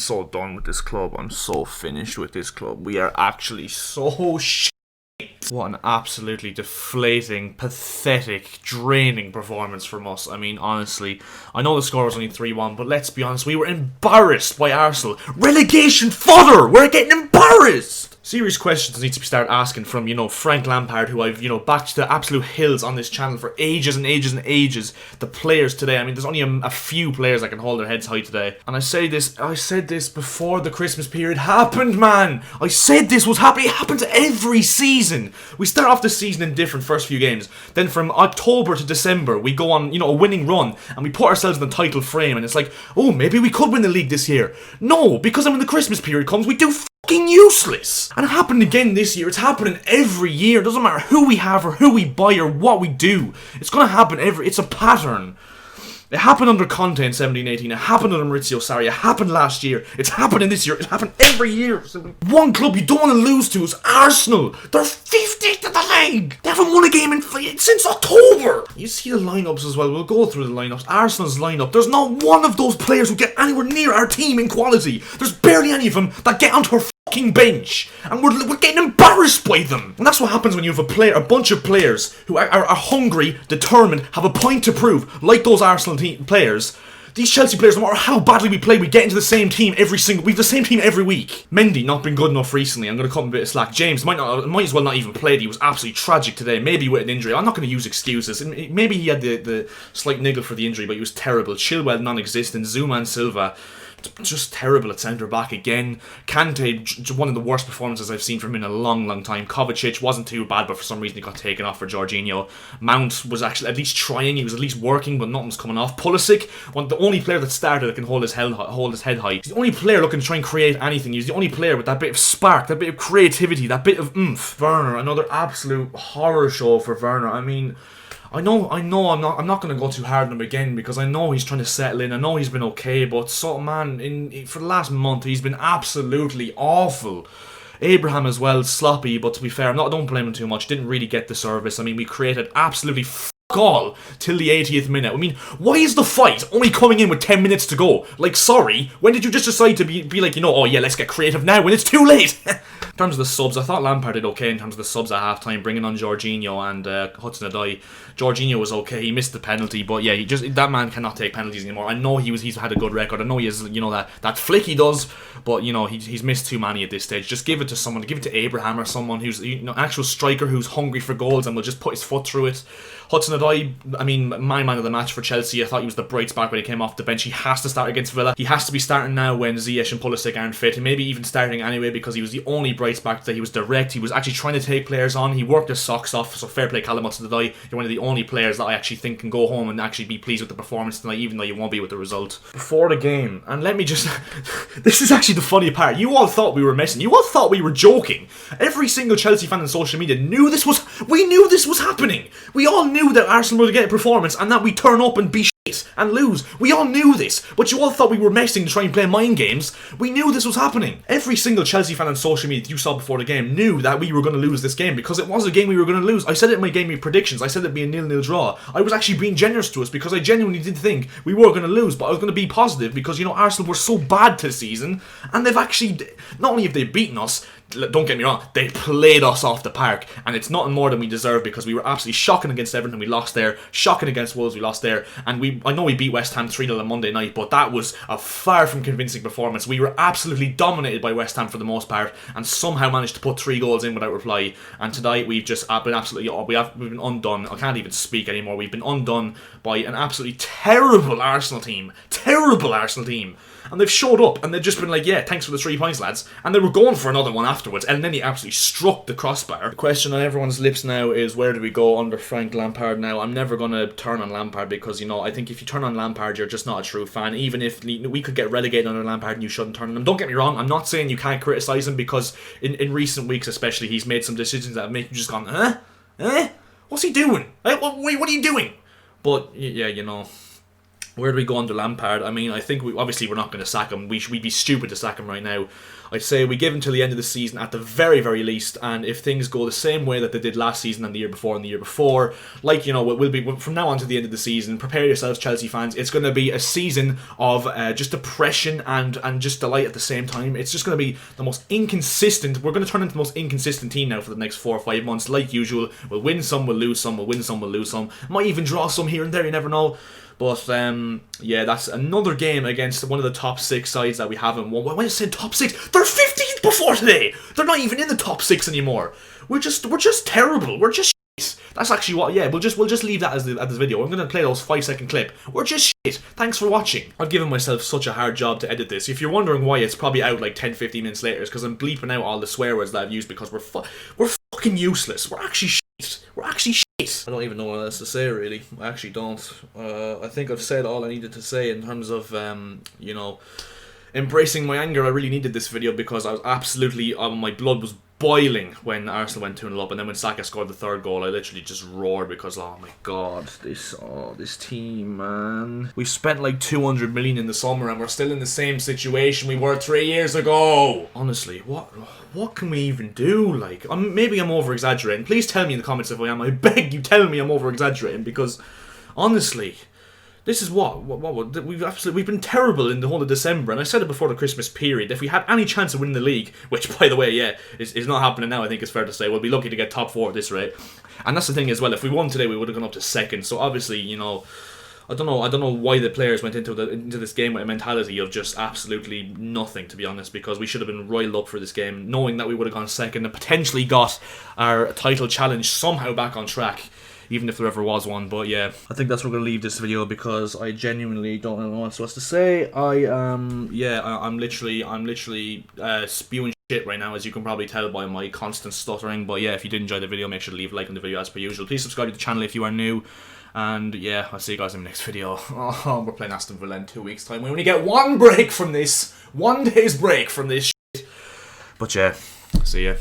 so done with this club. I'm so finished with this club. We are actually so shit. What an absolutely deflating, pathetic, draining performance from us. I mean, honestly, I know the score was only 3-1, but let's be honest, we were embarrassed by Arsenal. Relegation fodder! We're getting embarrassed! Serious questions need to be started asking from, Frank Lampard, who I've, backed to the absolute hills on this channel for ages and ages and ages. The players today, I mean, there's only a few players that can hold their heads high today. And I said this before the Christmas period happened, man. I said this was happening. It happens every season. We start off the season in different first few games. Then from October to December, we go on, a winning run. And we put ourselves in the title frame. And it's like, oh, maybe we could win the league this year. No, because when the Christmas period comes, we do fucking useless. And it happened again this year. It's happening every year. It doesn't matter who we have or who we buy or what we do. It's going to happen it's a pattern. It happened under Conte in 17-18. It happened under Maurizio Sarri. It happened last year. It's happening this year. It happened every year. One club you don't want to lose to is Arsenal. They're 50th in the league. They haven't won a game since October. You see the lineups as well. We'll go through the lineups. Arsenal's lineup. There's not one of those players who get anywhere near our team in quality. There's barely any of them that get onto our fucking bench, and we're getting embarrassed by them. And that's what happens when you have a bunch of players who are hungry, determined, have a point to prove, like those Arsenal players. These Chelsea players, no matter how badly we play, we get into the same team we've the same team every week. Mendy not been good enough recently. I'm going to cut him a bit of slack. James might as well not even played. He was absolutely tragic today, maybe with an injury. I'm not going to use excuses. Maybe he had the slight niggle for the injury, but he was terrible. Chilwell non-existent. Zuma and Silva just terrible at centre-back again. Kante, one of the worst performances I've seen from him in a long, long time. Kovacic wasn't too bad, but for some reason he got taken off for Jorginho. Mount was actually at least trying, he was at least working, but nothing was coming off. Pulisic, the only player that started that can hold his head high. He's the only player looking to try and create anything. He's the only player with that bit of spark, that bit of creativity, that bit of oomph. Werner, another absolute horror show for Werner. I mean, I know. I'm not going to go too hard on him again because I know he's trying to settle in. I know he's been okay, but for the last month he's been absolutely awful. Abraham as well, sloppy, but to be fair, I don't blame him too much. Didn't really get the service. I mean, we created absolutely all till the 80th minute. I mean, why is the fight only coming in with 10 minutes to go? Like, sorry, when did you just decide to be like, oh yeah, let's get creative now when it's too late? In terms of the subs, I thought Lampard did okay in terms of the subs at halftime, bringing on Jorginho and Hudson-Odoi. Jorginho was okay. He missed the penalty, but yeah, that man cannot take penalties anymore. I know he's had a good record. I know he has, that flick he does, but he's missed too many at this stage. Just give it to someone. Give it to Abraham or someone who's actual striker who's hungry for goals and will just put his foot through it. Hudson-Odoi, I mean, my man of the match for Chelsea. I thought he was the bright spark when he came off the bench. He has to start against Villa. He has to be starting now when Ziyech and Pulisic aren't fit. And maybe even starting anyway because he was the only bright spark today. He was direct. He was actually trying to take players on. He worked his socks off. So fair play, Callum Hudson-Odoi. You're one of the only players that I actually think can go home and actually be pleased with the performance tonight, even though you won't be with the result. Before the game, and let me just... this is actually the funny part. You all thought we were messing. You all thought we were joking. Every single Chelsea fan on social media knew this was... We knew this was happening. We all knew that Arsenal would get a performance and that we turn up and be shit and lose. We all knew this, but you all thought we were messing to try and play mind games. We knew this was happening. Every single Chelsea fan on social media that you saw before the game knew that we were going to lose this game because it was a game we were going to lose. I said it in my game week predictions. I said it'd be a 0-0 draw. I was actually being generous to us because I genuinely did think we were going to lose, but I was going to be positive because, Arsenal were so bad this season and they've actually, not only have they beaten us, don't get me wrong, they played us off the park, and it's nothing more than we deserve because we were absolutely shocking against Everton, we lost there, shocking against Wolves, we lost there, and I know we beat West Ham 3-0 on Monday night, but that was a far from convincing performance. We were absolutely dominated by West Ham for the most part, and somehow managed to put 3 goals in without reply, and tonight we've just been absolutely, we've been undone. I can't even speak anymore. We've been undone by an absolutely terrible Arsenal team, and they've showed up and they've just been like, yeah, thanks for the 3 points, lads. And they were going for another one afterwards, and then he absolutely struck the crossbar. The question on everyone's lips now is, where do we go under Frank Lampard now? I'm never going to turn on Lampard because, I think if you turn on Lampard, you're just not a true fan. Even if we could get relegated under Lampard and you shouldn't turn on him. Don't get me wrong, I'm not saying you can't criticise him because in recent weeks especially, he's made some decisions that have made you just gone, What's he doing? What are you doing? But, yeah, Where do we go under Lampard? I mean, I think obviously we're not going to sack him. We'd be stupid to sack him right now. I'd say we give him till the end of the season at the very, very least, and if things go the same way that they did last season and the year before, like, you know, it will be from now on to the end of the season. Prepare yourselves, Chelsea fans. It's going to be a season of just depression and just delight at the same time. It's just going to be the most inconsistent. We're going to turn into the most inconsistent team now for the next 4 or 5 months, like usual. We'll win some, we'll lose some, we'll win some, we'll lose some. Might even draw some here and there, you never know. But, yeah, that's another game against one of the top 6 sides that we haven't won. When I said top 6, they're 15th before today! They're not even in the top 6 anymore. We're just terrible. We're just shit. That's actually what, yeah, we'll just leave that as this video. I'm going to play those 5-second clip. We're just shit. Thanks for watching. I've given myself such a hard job to edit this. If you're wondering why it's probably out like 10-15 minutes later, it's because I'm bleeping out all the swear words that I've used because we're fucking useless. We're actually shit. We're actually shit. I don't even know what else to say, really. I actually don't. I think I've said all I needed to say in terms of, you know, embracing my anger. I really needed this video because I was absolutely, my blood was boiling when Arsenal went 2-0 up, and then when Saka scored the 3rd goal, I literally just roared because, oh my god, this team, man. We've spent like 200 million in the summer and we're still in the same situation we were 3 years ago. Honestly, what can we even do? Like, maybe I'm over-exaggerating. Please tell me in the comments if I am. I beg you, tell me I'm over-exaggerating, because, honestly, this is we've been terrible in the whole of December, and I said it before the Christmas period. If we had any chance of winning the league, which, by the way, yeah, is not happening now, I think it's fair to say, we'll be lucky to get top 4 at this rate. And that's the thing as well, if we won today, we would have gone up to 2nd, so obviously, you know, I don't know why the players went into this game with a mentality of just absolutely nothing, to be honest, because we should have been roiled up for this game, knowing that we would have gone 2nd and potentially got our title challenge somehow back on track, even if there ever was one. But yeah, I think that's where we're going to leave this video because I genuinely don't know what else to say. I'm literally spewing shit right now, as you can probably tell by my constant stuttering. But yeah, if you did enjoy the video, make sure to leave a like on the video as per usual. Please subscribe to the channel if you are new. And yeah, I'll see you guys in the next video. Oh, we're playing Aston Villa in 2 weeks' time. We only get 1 break from this. 1 day's break from this shit. But yeah, see ya.